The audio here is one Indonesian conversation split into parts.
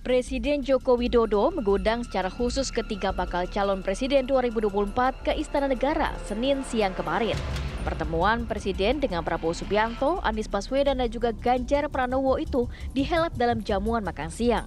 Presiden Joko Widodo mengundang secara khusus ketiga bakal calon presiden 2024 ke Istana Negara Senin siang kemarin. Pertemuan Presiden dengan Prabowo Subianto, Anies Baswedan dan juga Ganjar Pranowo itu dihelat dalam jamuan makan siang.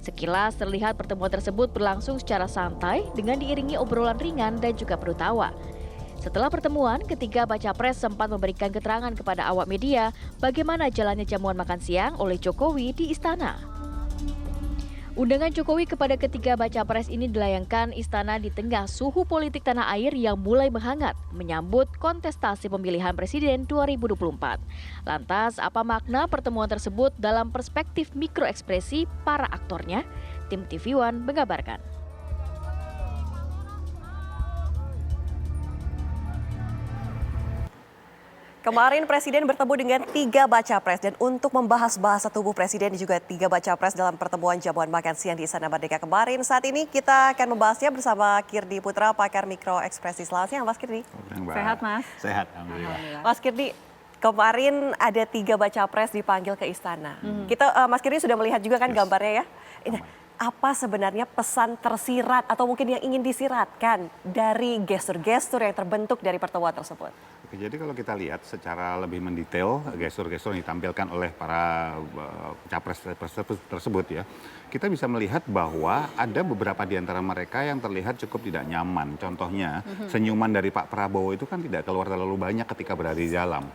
Sekilas terlihat pertemuan tersebut berlangsung secara santai dengan diiringi obrolan ringan dan juga penuh tawa. Setelah pertemuan, ketiga baca pres sempat memberikan keterangan kepada awak media bagaimana jalannya jamuan makan siang oleh Jokowi di istana. Undangan Jokowi kepada ketiga baca pres ini dilayangkan istana di tengah suhu politik tanah air yang mulai menghangat menyambut kontestasi pemilihan presiden 2024. Lantas, apa makna pertemuan tersebut dalam perspektif mikroekspresi para aktornya? Tim TV One mengabarkan. Kemarin Presiden bertemu dengan tiga baca pres dan untuk membahas bahasa tubuh Presiden dan juga tiga baca pres dalam pertemuan jamuan makan siang di Istana Merdeka kemarin. Saat ini kita akan membahasnya bersama Kirdi Putra, pakar mikro ekspresi. Selamat siang Mas Kirdi. Sehat Mas? Sehat, alhamdulillah. Mas Kirdi, kemarin ada tiga baca pres dipanggil ke Istana. Mas Kirdi sudah melihat juga kan gambarnya ya? Ini, apa sebenarnya pesan tersirat atau mungkin yang ingin disiratkan dari gestur-gestur yang terbentuk dari pertemuan tersebut? Oke, jadi kalau kita lihat secara lebih mendetail gestur-gestur yang ditampilkan oleh para capres tersebut ya, kita bisa melihat bahwa ada beberapa di antara mereka yang terlihat cukup tidak nyaman. Contohnya senyuman dari Pak Prabowo itu kan tidak keluar terlalu banyak ketika berada di dalam.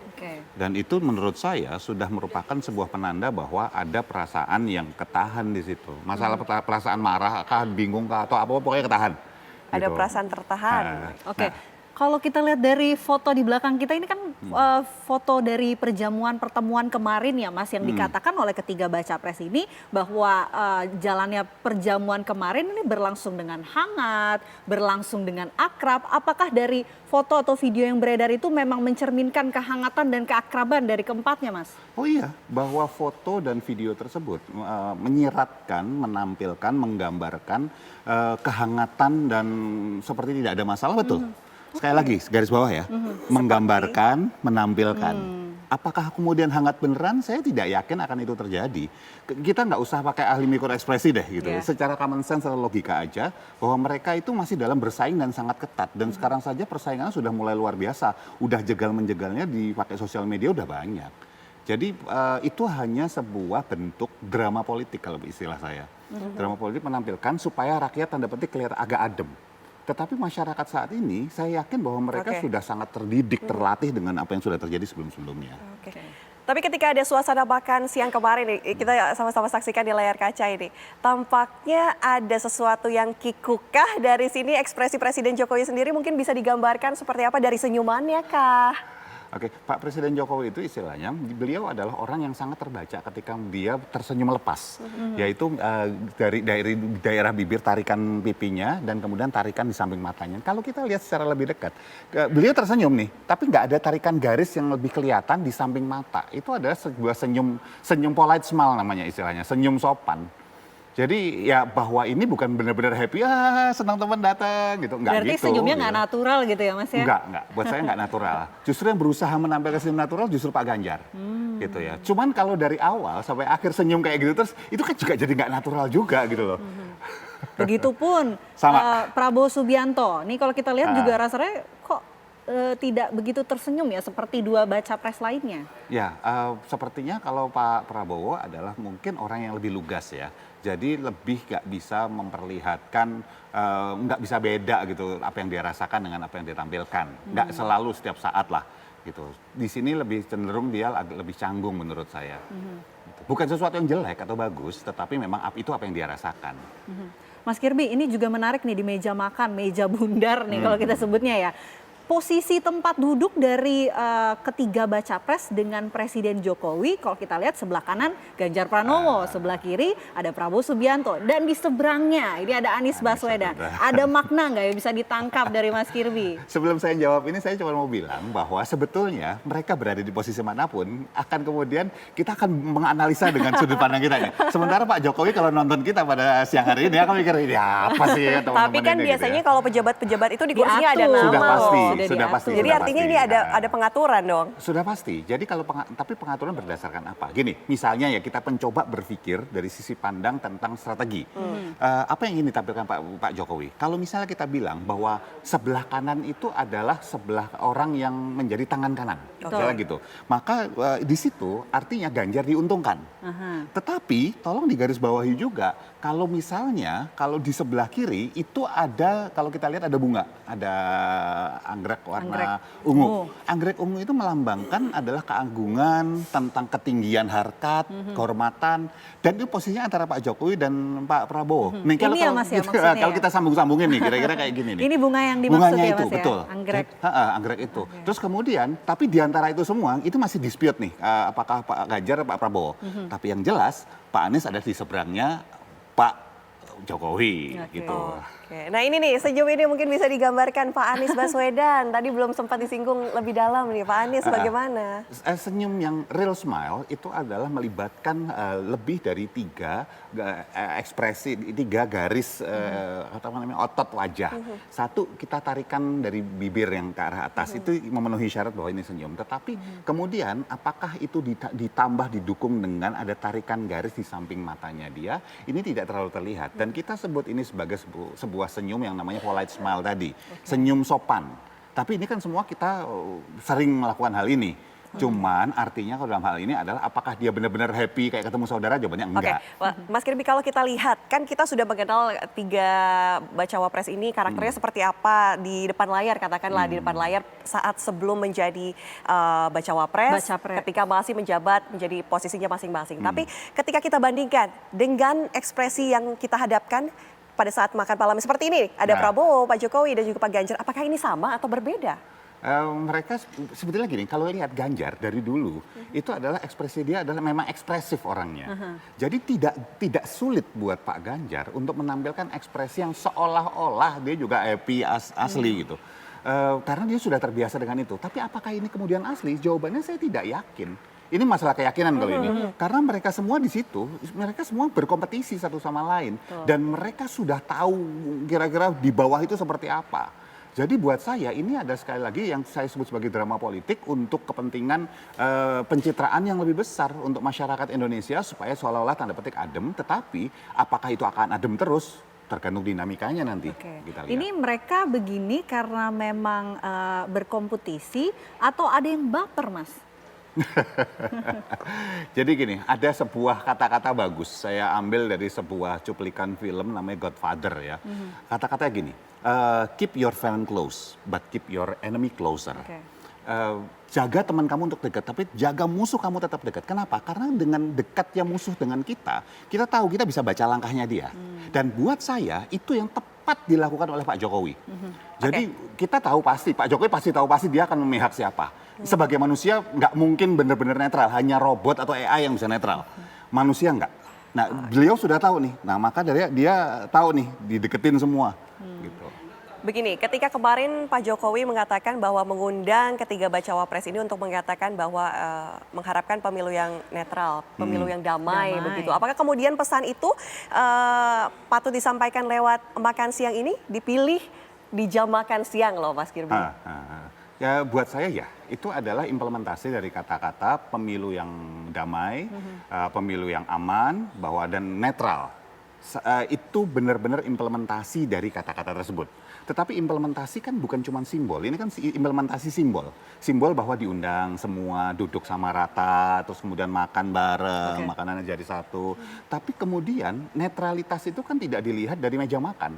Dan itu menurut saya sudah merupakan sebuah penanda bahwa ada perasaan yang ketahan di situ. Masalah perasaan marah kah, bingung kah, atau apa pokoknya ketahan. Ada gitu. perasaan tertahan. Oke. Kalau kita lihat dari foto di belakang kita ini kan foto dari pertemuan kemarin ya Mas, yang dikatakan oleh ketiga baca pres ini bahwa jalannya perjamuan kemarin ini berlangsung dengan hangat, berlangsung dengan akrab. Apakah dari foto atau video yang beredar itu memang mencerminkan kehangatan dan keakraban dari keempatnya Mas? Oh iya, bahwa foto dan video tersebut menyiratkan, menampilkan, menggambarkan kehangatan dan seperti tidak ada masalah, betul. Sekali lagi, garis bawah ya, menggambarkan, menampilkan. Apakah kemudian hangat beneran? Saya tidak yakin akan itu terjadi. Kita nggak usah pakai ahli mikroekspresi deh gitu. Secara common sense, secara logika aja, bahwa mereka itu masih dalam bersaing dan sangat ketat. Dan sekarang saja persaingannya sudah mulai luar biasa. Udah jegal-menjegalnya dipakai sosial media udah banyak. Jadi itu hanya sebuah bentuk drama politik kalau istilah saya. Drama politik menampilkan supaya rakyat tanda petik kelihatan agak adem. Tetapi masyarakat saat ini, saya yakin bahwa mereka sudah sangat terdidik, terlatih dengan apa yang sudah terjadi sebelum-sebelumnya. Tapi ketika ada suasana makan siang kemarin, kita sama-sama saksikan di layar kaca ini, tampaknya ada sesuatu yang kikukah dari sini, ekspresi Presiden Jokowi sendiri mungkin bisa digambarkan seperti apa dari senyumannya kah? Oke, Pak Presiden Jokowi itu istilahnya, beliau adalah orang yang sangat terbaca ketika dia tersenyum lepas. Yaitu dari daerah bibir, tarikan pipinya, dan kemudian tarikan di samping matanya. Kalau kita lihat secara lebih dekat, beliau tersenyum nih, tapi nggak ada tarikan garis yang lebih kelihatan di samping mata. Itu adalah sebuah senyum polite smile namanya istilahnya, senyum sopan. Jadi ya bahwa ini bukan benar-benar happy, senang teman datang gitu, enggak gitu. Berarti senyumnya nggak natural gitu ya Mas ya? Enggak. Buat saya enggak natural. Justru yang berusaha menampilkan senyum natural justru Pak Ganjar. Gitu ya. Cuman kalau dari awal sampai akhir senyum kayak gitu terus, itu kan juga jadi nggak natural juga gitu loh. Begitupun Prabowo Subianto. Nih kalau kita lihat juga rasanya kok tidak begitu tersenyum ya seperti dua baca pres lainnya. Ya, sepertinya kalau Pak Prabowo adalah mungkin orang yang lebih lugas ya. Jadi lebih nggak bisa memperlihatkan, nggak bisa beda gitu apa yang dia rasakan dengan apa yang dia tampilkan. Nggak selalu setiap saat lah gitu. Di sini lebih cenderung dia agak lebih canggung menurut saya. Bukan sesuatu yang jelek atau bagus, tetapi memang itu apa yang dia rasakan. Mas Kirby, ini juga menarik nih di meja makan, meja bundar nih kalau kita sebutnya ya. Posisi tempat duduk dari ketiga baca pres dengan Presiden Jokowi, kalau kita lihat sebelah kanan Ganjar Pranowo, sebelah kiri ada Prabowo Subianto, dan di seberangnya ini ada Anies Baswedan. Ada makna nggak yang bisa ditangkap dari Mas Kirby? Sebelum saya jawab ini, saya cuma mau bilang bahwa sebetulnya mereka berada di posisi manapun, akan kemudian kita akan menganalisa dengan sudut pandang kita nih. Sementara Pak Jokowi kalau nonton kita pada siang hari ini, akan mikir, ini apa sih teman-teman. Tapi kan ini, biasanya gitu ya. kalau pejabat-pejabat itu di kursinya ada nama. Sudah pasti. Sudah sudah diatur. pasti. Jadi sudah artinya pasti. ini ada pengaturan dong. Sudah pasti. Jadi kalau tapi pengaturan berdasarkan apa? Gini, misalnya ya kita mencoba berpikir dari sisi pandang tentang strategi. Apa yang ingin ditampilkan Pak Jokowi? Kalau misalnya kita bilang bahwa sebelah kanan itu adalah sebelah orang yang menjadi tangan kanan, misalnya gitu. Maka di situ artinya Ganjar diuntungkan. Tetapi tolong digarisbawahi juga, kalau misalnya kalau di sebelah kiri itu ada, kalau kita lihat ada bunga, ada anggrek warna ungu. Anggrek ungu itu melambangkan adalah keagungan tentang ketinggian harkat, kehormatan, dan itu posisinya antara Pak Jokowi dan Pak Prabowo. Nih, Ini ya, Mas, ya, maksudnya kalau ya? kita sambung-sambungin nih, kira-kira kayak gini nih. Ini bunga yang dimaksud Bunganya ya, itu, Mas, ya? betul. Anggrek. Anggrek itu. Terus kemudian, tapi di antara itu semua, itu masih dispute nih, apakah Pak Ganjar atau Pak Prabowo. Tapi yang jelas, Pak Anies ada di seberangnya Pak Jokowi, gitu. Oke. Nah ini nih, sejauh ini mungkin bisa digambarkan Pak Anies Baswedan. Tadi belum sempat disinggung lebih dalam nih, Pak Anies bagaimana? Senyum yang real smile itu adalah melibatkan lebih dari tiga ekspresi, tiga garis apa namanya, otot wajah. Satu, kita tarikan dari bibir yang ke arah atas, itu memenuhi syarat bahwa ini senyum. Tetapi kemudian apakah itu ditambah didukung dengan ada tarikan garis di samping matanya dia, ini tidak terlalu terlihat. Dan kita sebut ini sebagai sebuah senyum yang namanya polite smile tadi, senyum sopan. Tapi ini kan semua kita sering melakukan hal ini. Cuman artinya kalau dalam hal ini adalah apakah dia benar-benar happy kayak ketemu saudara, jawabannya enggak. Mas Kirby, kalau kita lihat kan kita sudah mengenal tiga bacawa pres ini karakternya seperti apa di depan layar, katakanlah di depan layar saat sebelum menjadi bacawa pres, ketika masih menjabat menjadi posisinya masing-masing. Tapi ketika kita bandingkan dengan ekspresi yang kita hadapkan pada saat makan malam seperti ini, ada Prabowo, Pak Jokowi, dan juga Pak Ganjar, apakah ini sama atau berbeda? Mereka sebetulnya gini, kalau lihat Ganjar dari dulu itu adalah ekspresi dia adalah memang ekspresif orangnya. Jadi tidak sulit buat Pak Ganjar untuk menampilkan ekspresi yang seolah-olah dia juga happy asli gitu. Karena dia sudah terbiasa dengan itu. Tapi apakah ini kemudian asli? Jawabannya saya tidak yakin. Ini masalah keyakinan kalau ini. Karena mereka semua di situ, mereka semua berkompetisi satu sama lain. Dan mereka sudah tahu kira-kira di bawah itu seperti apa. Jadi buat saya ini ada sekali lagi yang saya sebut sebagai drama politik untuk kepentingan pencitraan yang lebih besar untuk masyarakat Indonesia supaya seolah-olah tanda petik adem, tetapi apakah itu akan adem terus? Tergantung dinamikanya nanti. Kita lihat. Ini mereka begini karena memang berkompetisi atau ada yang baper, Mas? Jadi gini, ada sebuah kata-kata bagus. Saya ambil dari sebuah cuplikan film namanya Godfather ya. Kata-katanya gini, keep your friend close, but keep your enemy closer. Jaga teman kamu untuk dekat, tapi jaga musuh kamu tetap dekat. Kenapa? Karena dengan dekatnya musuh dengan kita tahu kita bisa baca langkahnya dia. Dan buat saya itu yang tepat dilakukan oleh Pak Jokowi. Jadi kita tahu pasti, Pak Jokowi pasti tahu pasti dia akan memihak siapa. Sebagai manusia nggak mungkin benar-benar netral, hanya robot atau AI yang bisa netral. Manusia nggak. Nah beliau sudah tahu nih, nah maka dia tahu nih dideketin semua. Gitu. Begini, ketika kemarin Pak Jokowi mengatakan bahwa mengundang ketiga bacawa pres ini untuk mengatakan bahwa mengharapkan pemilu yang netral, pemilu yang damai, begitu. Apakah kemudian pesan itu patut disampaikan lewat makan siang ini, dipilih di jam makan siang loh, Mas Kirby? Ya buat saya ya, itu adalah implementasi dari kata-kata pemilu yang damai, pemilu yang aman, dan netral. Itu benar-benar implementasi dari kata-kata tersebut. Tetapi implementasi kan bukan cuma simbol, ini kan implementasi simbol. Simbol bahwa diundang semua duduk sama rata, terus kemudian makan bareng, makanannya jadi satu. Tapi kemudian netralitas itu kan tidak dilihat dari meja makan.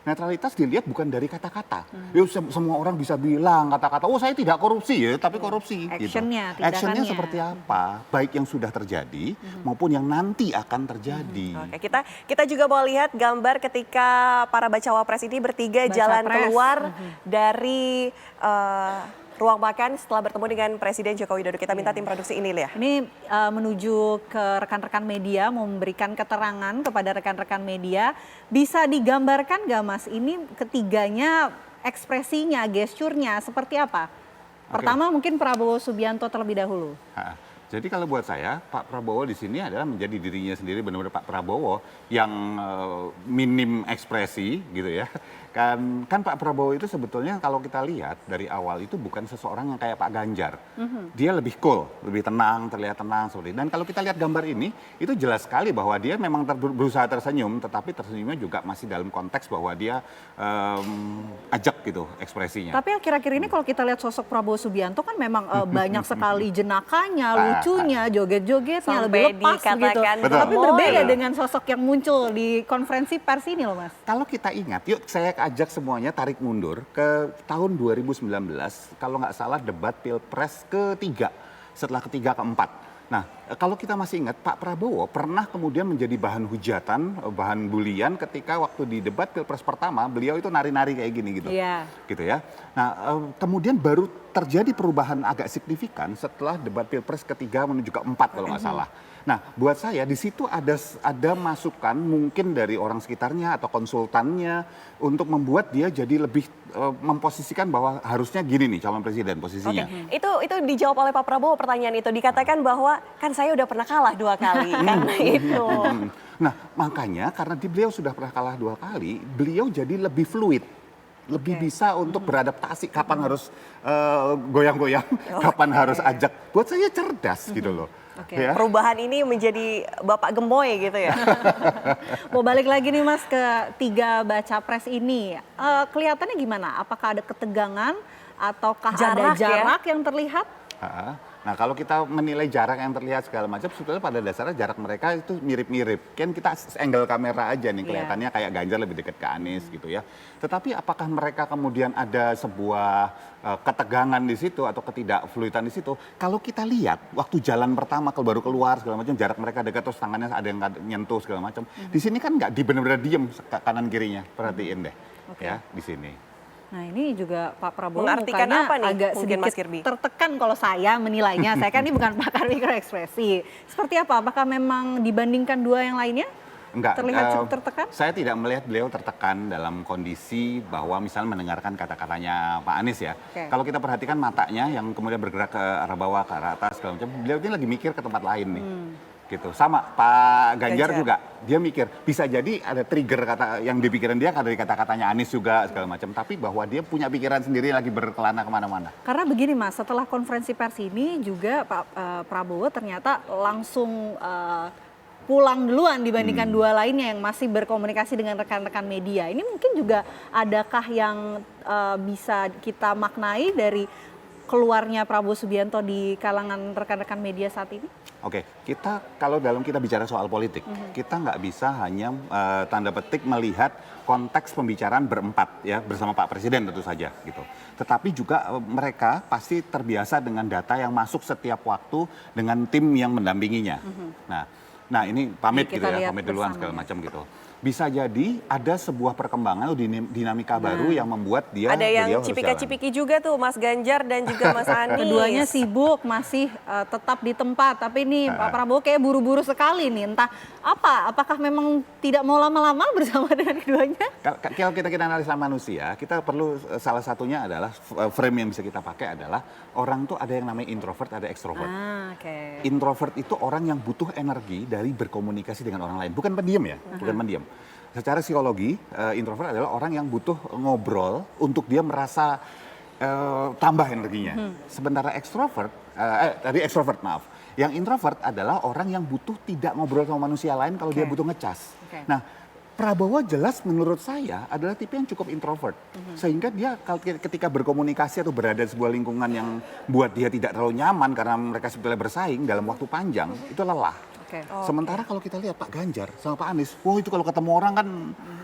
Netralitas dilihat bukan dari kata-kata. Semua orang bisa bilang kata-kata, oh saya tidak korupsi ya, tapi korupsi. Actionnya, gitu. Actionnya seperti apa? Baik yang sudah terjadi maupun yang nanti akan terjadi. Kita juga mau lihat gambar ketika para bacawa pres ini bertiga jalan keluar dari ruang makan setelah bertemu dengan Presiden Joko Widodo. Kita minta tim produksi ini ya. Ini menuju ke rekan-rekan media, memberikan keterangan kepada rekan-rekan media. Bisa digambarkan nggak, Mas, ini ketiganya ekspresinya, gesturnya seperti apa? Pertama mungkin Prabowo Subianto terlebih dahulu. Jadi kalau buat saya, Pak Prabowo di sini adalah menjadi dirinya sendiri, benar-benar Pak Prabowo yang minim ekspresi gitu ya. Kan Pak Prabowo itu sebetulnya kalau kita lihat dari awal itu bukan seseorang yang kayak Pak Ganjar. Dia lebih cool, lebih tenang, terlihat tenang seperti itu. Dan kalau kita lihat gambar ini, itu jelas sekali bahwa dia memang berusaha tersenyum, tetapi tersenyumnya juga masih dalam konteks bahwa dia ajak gitu ekspresinya. Tapi akhir-akhir ini kalau kita lihat sosok Prabowo Subianto kan memang banyak sekali jenakanya, lucunya, joget-jogetnya, lebih lepas gitu. Tapi berbeda dengan sosok yang muncul di konferensi pers ini loh Mas. Kalau kita ingat, yuk saya ajak semuanya tarik mundur ke tahun 2019, kalau nggak salah debat Pilpres ketiga, setelah ketiga keempat. Nah, kalau kita masih ingat, Pak Prabowo pernah kemudian menjadi bahan hujatan, bahan bulian ketika waktu di debat Pilpres pertama, beliau itu nari-nari kayak gini gitu. Iya. Gitu ya. Nah, kemudian baru terjadi perubahan agak signifikan setelah debat Pilpres ketiga menuju keempat kalau nggak salah. Nah, buat saya di situ ada masukan mungkin dari orang sekitarnya atau konsultannya untuk membuat dia jadi lebih memposisikan bahwa harusnya gini nih calon presiden posisinya. Itu dijawab oleh Pak Prabowo pertanyaan itu. Dikatakan bahwa kan saya udah pernah kalah 2 kali karena itu. Nah, makanya karena beliau sudah pernah kalah 2 kali, beliau jadi lebih fluid. Lebih bisa untuk beradaptasi kapan harus goyang-goyang, kapan harus ajak. Buat saya cerdas gitu loh. Ya. Perubahan ini menjadi Bapak Gemoy gitu ya. Mau balik lagi nih Mas ke 3 baca pres ini. Kelihatannya gimana? Apakah ada ketegangan ataukah ada jarak yang terlihat? Nah, kalau kita menilai jarak yang terlihat segala macam, sebetulnya pada dasarnya jarak mereka itu mirip-mirip. Kan kita angle kamera aja nih, kelihatannya kayak Ganjar lebih dekat ke Anies gitu ya. Tetapi apakah mereka kemudian ada sebuah ketegangan di situ atau ketidakfluidan di situ? Kalau kita lihat waktu jalan pertama baru keluar segala macam, jarak mereka dekat terus tangannya ada yang nyentuh segala macam. Di sini kan nggak benar-benar diem kanan kirinya, perhatiin deh ya di sini. Nah ini juga Pak Prabowo mengartikan mukanya apa nih, agak mungkin Mas sedikit Kirby? tertekan kalau saya menilainya. Saya kan ini bukan pakar mikroekspresi. Seperti apa? Apakah memang dibandingkan 2 yang lainnya? Enggak, Terlihat cukup tertekan? Saya tidak melihat beliau tertekan dalam kondisi bahwa misalnya mendengarkan kata-katanya Pak Anies ya. Kalau kita perhatikan matanya yang kemudian bergerak ke arah bawah, ke arah atas, segala macam, beliau ini lagi mikir ke tempat lain nih. Gitu. Sama Pak Ganjar juga, dia mikir bisa jadi ada trigger kata yang di pikiran dia dari kata-katanya Anies juga segala macam, tapi bahwa dia punya pikiran sendiri lagi berkelana kemana-mana. Karena begini Mas, setelah konferensi pers ini juga Pak Prabowo ternyata langsung pulang duluan dibandingkan 2 lainnya yang masih berkomunikasi dengan rekan-rekan media. Ini mungkin juga adakah yang bisa kita maknai dari keluarnya Prabowo Subianto di kalangan rekan-rekan media saat ini? Oke, kalau kita bicara soal politik, kita nggak bisa hanya tanda petik melihat konteks pembicaraan berempat ya bersama Pak Presiden tentu saja gitu. Tetapi juga mereka pasti terbiasa dengan data yang masuk setiap waktu dengan tim yang mendampinginya. Nah ini pamit gitu ya, pamit duluan segala macam gitu. Bisa jadi ada sebuah perkembangan atau dinamika baru yang membuat ada yang cipika-cipiki juga tuh Mas Ganjar dan juga Mas Anies. Keduanya sibuk masih tetap di tempat, tapi ini Pak Prabowo kayak buru-buru sekali nih. Entah apakah memang tidak mau lama-lama bersama dengan keduanya? Kalau kita analisa manusia, kita perlu salah satunya adalah frame yang bisa kita pakai adalah orang tuh ada yang namanya introvert, ada extrovert. Introvert itu orang yang butuh energi dari berkomunikasi dengan orang lain, bukan pendiam ya, bukan pendiam. Secara psikologi, introvert adalah orang yang butuh ngobrol untuk dia merasa tambah energinya. Sementara extrovert, maaf. Yang introvert adalah orang yang butuh tidak ngobrol sama manusia lain kalau dia butuh ngecas. Nah, Prabowo jelas menurut saya adalah tipe yang cukup introvert. Sehingga dia ketika berkomunikasi atau berada di sebuah lingkungan yang buat dia tidak terlalu nyaman karena mereka sebetulnya bersaing dalam waktu panjang, itu lelah. Sementara kalau kita lihat Pak Ganjar sama Pak Anies, itu kalau ketemu orang kan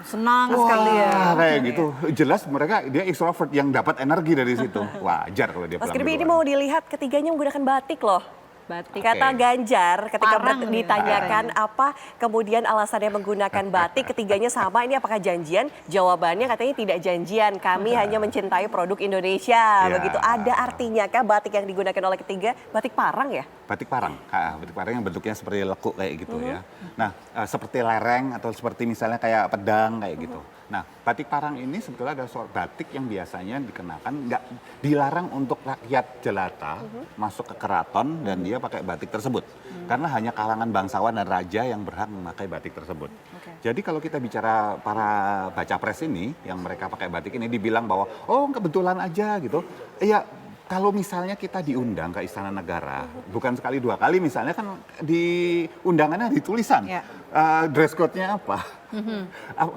senang sekali ya. Kayak gitu. Jelas mereka dia extrovert yang dapat energi dari situ. Wajar kalau dia Mas Kirby ini mau dilihat ketiganya menggunakan batik loh. Batik. Kata Ganjar ketika Parang ditanyakan apa kemudian alasannya menggunakan batik, ketiganya sama, ini apakah janjian? Jawabannya katanya tidak janjian, kami hanya mencintai produk Indonesia. Begitu. Ada artinya kah batik yang digunakan oleh ketiga? Batik parang ya? Batik parang, batik parang yang bentuknya seperti lekuk kayak gitu ya. Nah, seperti lereng atau seperti misalnya kayak pedang kayak gitu. Nah, batik parang ini sebetulnya ada suatu batik yang biasanya dikenakan, nggak dilarang untuk rakyat jelata masuk ke keraton dan dia pakai batik tersebut. Karena hanya kalangan bangsawan dan raja yang berhak memakai batik tersebut. Jadi kalau kita bicara para baca pres ini, yang mereka pakai batik ini dibilang bahwa, oh kebetulan aja gitu. Iya, kalau misalnya kita diundang ke Istana Negara, bukan sekali dua kali misalnya kan di undangannya ditulisan dress code-nya apa.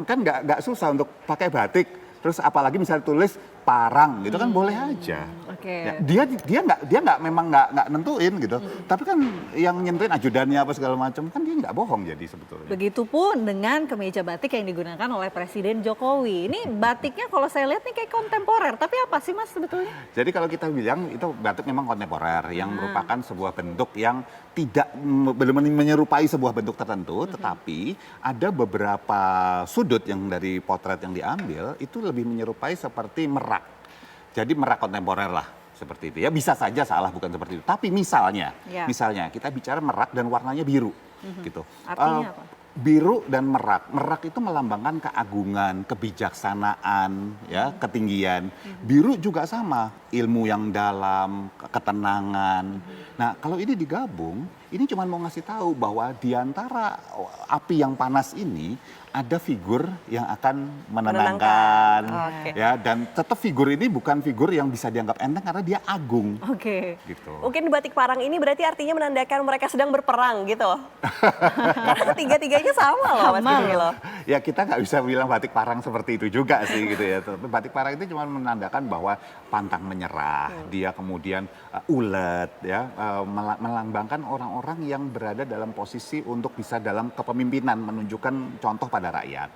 Kan nggak susah untuk pakai batik, terus apalagi misalnya tulis parang gitu kan boleh aja. Ya, dia memang nggak nentuin gitu. Tapi kan yang nyentuhin ajudannya apa segala macam kan dia nggak bohong jadi sebetulnya. Begitupun dengan kemeja batik yang digunakan oleh Presiden Jokowi. Ini batiknya kalau saya lihat nih kayak kontemporer, tapi apa sih Mas sebetulnya? Jadi kalau kita bilang itu batik memang kontemporer yang merupakan sebuah bentuk yang tidak benar-benar menyerupai sebuah bentuk tertentu, tetapi ada beberapa sudut yang dari potret yang diambil itu lebih menyerupai seperti merak. Jadi merak kontemporer lah seperti itu ya, bisa saja salah bukan seperti itu. Tapi misalnya kita bicara merak dan warnanya biru gitu. Artinya apa? Biru dan merak. Merak itu melambangkan keagungan, kebijaksanaan, ya, ketinggian. Biru juga sama, ilmu yang dalam, ketenangan. Nah, kalau ini digabung, ini cuma mau ngasih tahu bahwa di antara api yang panas ini ada figur yang akan menenangkan. Ya, dan tetap figur ini bukan figur yang bisa dianggap enteng karena dia agung. Gitu. Mungkin batik parang ini berarti artinya menandakan mereka sedang berperang gitu. Karena tiga-tiganya sama loh Mas Giri loh. Ya kita nggak bisa bilang batik parang seperti itu juga sih gitu ya. Tapi batik parang itu cuma menandakan bahwa pantang menyerah, dia kemudian ulet ya, melambangkan orang-orang yang berada dalam posisi untuk bisa dalam kepemimpinan menunjukkan contoh pada rakyat.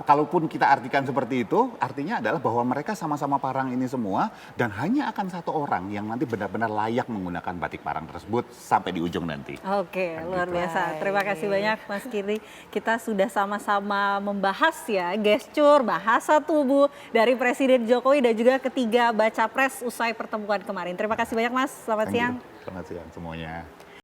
Kalaupun kita artikan seperti itu, artinya adalah bahwa mereka sama-sama parang ini semua dan hanya akan satu orang yang nanti benar-benar layak menggunakan batik parang tersebut sampai di ujung nanti. Luar biasa. Terima kasih banyak Mas Giri. Kita sudah sama-sama membahas ya gestur, bahasa tubuh dari Presiden Jokowi dan juga ketiga baca pres usai pertemuan kemarin. Terima kasih banyak Mas. Selamat siang. Selamat siang semuanya.